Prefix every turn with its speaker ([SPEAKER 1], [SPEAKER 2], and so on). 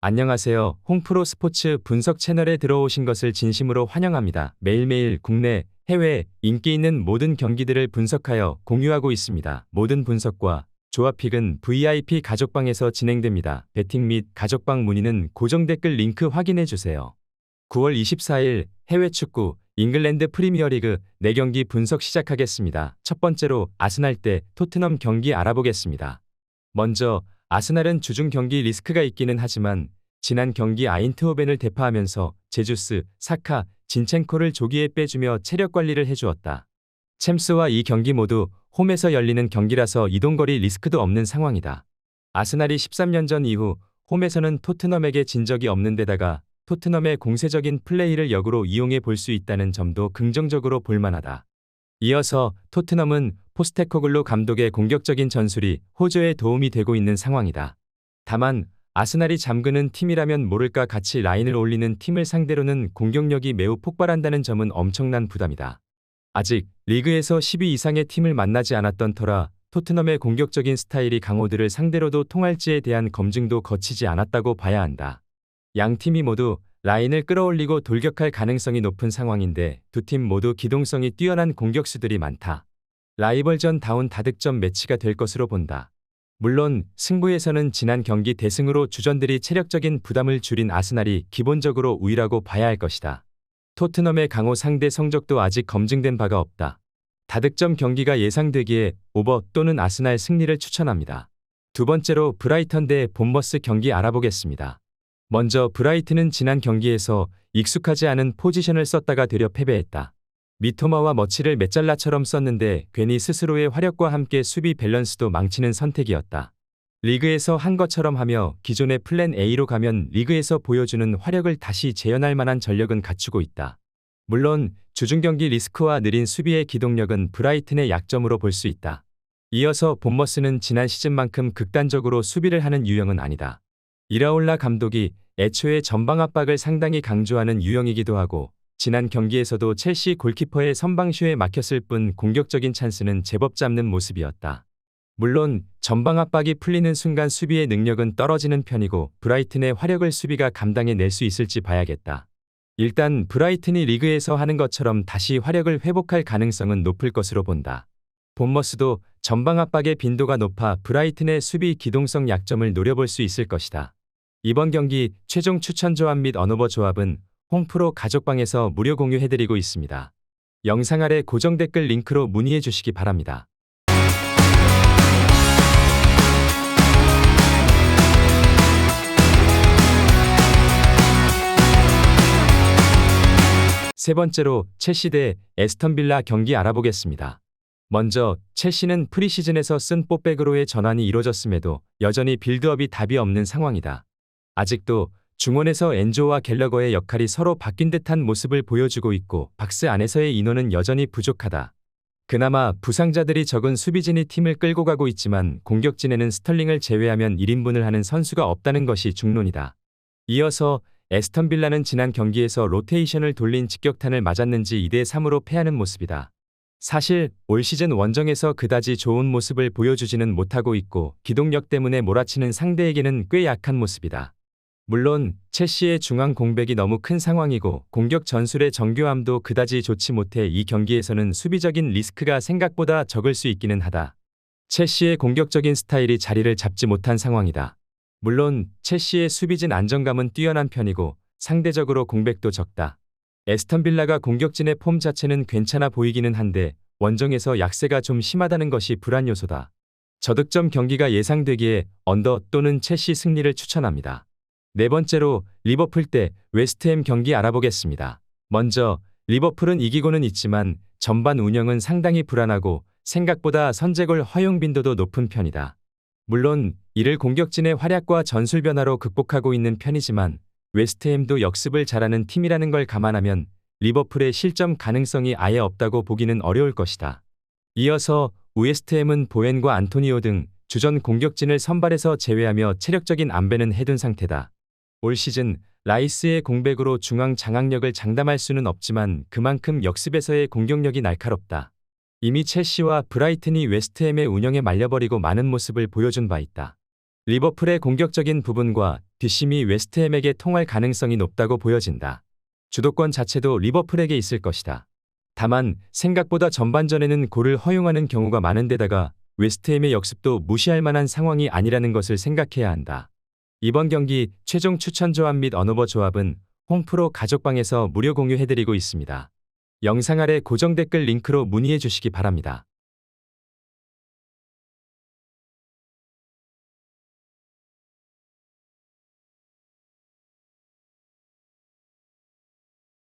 [SPEAKER 1] 안녕하세요. 홍프로 스포츠 분석 채널에 들어오신 것을 진심으로 환영합니다. 매일매일 국내, 해외 인기 있는 모든 경기들을 분석하여 공유하고 있습니다. 모든 분석과 조합픽은 VIP 가족방에서 진행됩니다. 배팅 및 가족방 문의는 고정 댓글 링크 확인해 주세요. 9월 24일 해외 축구 잉글랜드 프리미어리그 4경기 분석 시작하겠습니다. 첫 번째로 아스날 대 토트넘 경기 알아보겠습니다. 먼저 아스날은 주중 경기 리스크가 있기는 하지만 지난 경기 아인트호벤을 대파하면서 제주스, 사카, 진첸코를 조기에 빼주며 체력 관리를 해주었다. 챔스와 이 경기 모두 홈에서 열리는 경기라서 이동거리 리스크도 없는 상황이다. 아스날이 13년 전 이후 홈에서는 토트넘에게 진 적이 없는 데다가 토트넘의 공세적인 플레이를 역으로 이용해 볼 수 있다는 점도 긍정적으로 볼만하다. 이어서 토트넘은 포스테코글루 감독의 공격적인 전술이 호조에 도움이 되고 있는 상황이다. 다만 아스날이 잠그는 팀이라면 모를까 같이 라인을 올리는 팀을 상대로는 공격력이 매우 폭발한다는 점은 엄청난 부담이다. 아직 리그에서 10위 이상의 팀을 만나지 않았던 터라 토트넘의 공격적인 스타일이 강호들을 상대로도 통할지에 대한 검증도 거치지 않았다고 봐야 한다. 양 팀이 모두 라인을 끌어올리고 돌격할 가능성이 높은 상황인데 두 팀 모두 기동성이 뛰어난 공격수들이 많다. 라이벌전다운 다득점 매치가 될 것으로 본다. 물론 승부에서는 지난 경기 대승으로 주전들이 체력적인 부담을 줄인 아스날이 기본적으로 우위라고 봐야 할 것이다. 토트넘의 강호 상대 성적도 아직 검증된 바가 없다. 다득점 경기가 예상되기에 오버 또는 아스날 승리를 추천합니다. 두 번째로 브라이턴 대 본머스 경기 알아보겠습니다. 먼저 브라이튼은 지난 경기에서 익숙하지 않은 포지션을 썼다가 되려 패배했다. 미토마와 머치를 메잘라처럼 썼는데 괜히 스스로의 화력과 함께 수비 밸런스도 망치는 선택이었다. 리그에서 한 것처럼 하며 기존의 플랜 A로 가면 리그에서 보여주는 화력을 다시 재현할 만한 전력은 갖추고 있다. 물론 주중 경기 리스크와 느린 수비의 기동력은 브라이튼의 약점으로 볼 수 있다. 이어서 본머스는 지난 시즌만큼 극단적으로 수비를 하는 유형은 아니다. 이라올라 감독이 애초에 전방 압박을 상당히 강조하는 유형이기도 하고 지난 경기에서도 첼시 골키퍼의 선방쇼에 막혔을 뿐 공격적인 찬스는 제법 잡는 모습이었다. 물론 전방 압박이 풀리는 순간 수비의 능력은 떨어지는 편이고 브라이튼의 화력을 수비가 감당해 낼 수 있을지 봐야겠다. 일단 브라이튼이 리그에서 하는 것처럼 다시 화력을 회복할 가능성은 높을 것으로 본다. 본머스도 전방 압박의 빈도가 높아 브라이튼의 수비 기동성 약점을 노려볼 수 있을 것이다. 이번 경기 최종 추천 조합 및 언오버 조합은 홍프로 가족방에서 무료 공유해드리고 있습니다. 영상 아래 고정 댓글 링크로 문의해 주시기 바랍니다. 세 번째로 첼시 대 에스턴 빌라 경기 알아보겠습니다. 먼저 첼시는 프리시즌에서 쓴 뽀백으로의 전환이 이뤄졌음에도 여전히 빌드업이 답이 없는 상황이다. 아직도 중원에서 엔조와 갤러거의 역할이 서로 바뀐 듯한 모습을 보여주고 있고 박스 안에서의 인원은 여전히 부족하다. 그나마 부상자들이 적은 수비진이 팀을 끌고 가고 있지만 공격진에는 스털링을 제외하면 1인분을 하는 선수가 없다는 것이 중론이다. 이어서 에스턴 빌라는 지난 경기에서 로테이션을 돌린 직격탄을 맞았는지 2대3으로 패하는 모습이다. 사실 올 시즌 원정에서 그다지 좋은 모습을 보여주지는 못하고 있고 기동력 때문에 몰아치는 상대에게는 꽤 약한 모습이다. 물론 첼시의 중앙 공백이 너무 큰 상황이고 공격 전술의 정교함도 그다지 좋지 못해 이 경기에서는 수비적인 리스크가 생각보다 적을 수 있기는 하다. 첼시의 공격적인 스타일이 자리를 잡지 못한 상황이다. 물론 첼시의 수비진 안정감은 뛰어난 편이고 상대적으로 공백도 적다. 에스턴 빌라가 공격진의 폼 자체는 괜찮아 보이기는 한데 원정에서 약세가 좀 심하다는 것이 불안 요소다. 저득점 경기가 예상되기에 언더 또는 첼시 승리를 추천합니다. 네 번째로 리버풀 대 웨스트햄 경기 알아보겠습니다. 먼저 리버풀은 이기고는 있지만 전반 운영은 상당히 불안하고 생각보다 선제골 허용 빈도도 높은 편이다. 물론 이를 공격진의 활약과 전술 변화로 극복하고 있는 편이지만 웨스트햄도 역습을 잘하는 팀이라는 걸 감안하면 리버풀의 실점 가능성이 아예 없다고 보기는 어려울 것이다. 이어서 웨스트햄은 보엔과 안토니오 등 주전 공격진을 선발해서 제외하며 체력적인 안배는 해둔 상태다. 올 시즌 라이스의 공백으로 중앙 장악력을 장담할 수는 없지만 그만큼 역습에서의 공격력이 날카롭다. 이미 첼시와 브라이튼이 웨스트햄의 운영에 말려버리고 많은 모습을 보여준 바 있다. 리버풀의 공격적인 부분과 뒷심이 웨스트햄에게 통할 가능성이 높다고 보여진다. 주도권 자체도 리버풀에게 있을 것이다. 다만 생각보다 전반전에는 골을 허용하는 경우가 많은 데다가 웨스트햄의 역습도 무시할 만한 상황이 아니라는 것을 생각해야 한다. 이번 경기 최종 추천 조합 및 언오버 조합은 홈프로 가족방에서 무료 공유해드리고 있습니다. 영상 아래 고정 댓글 링크로 문의해 주시기 바랍니다.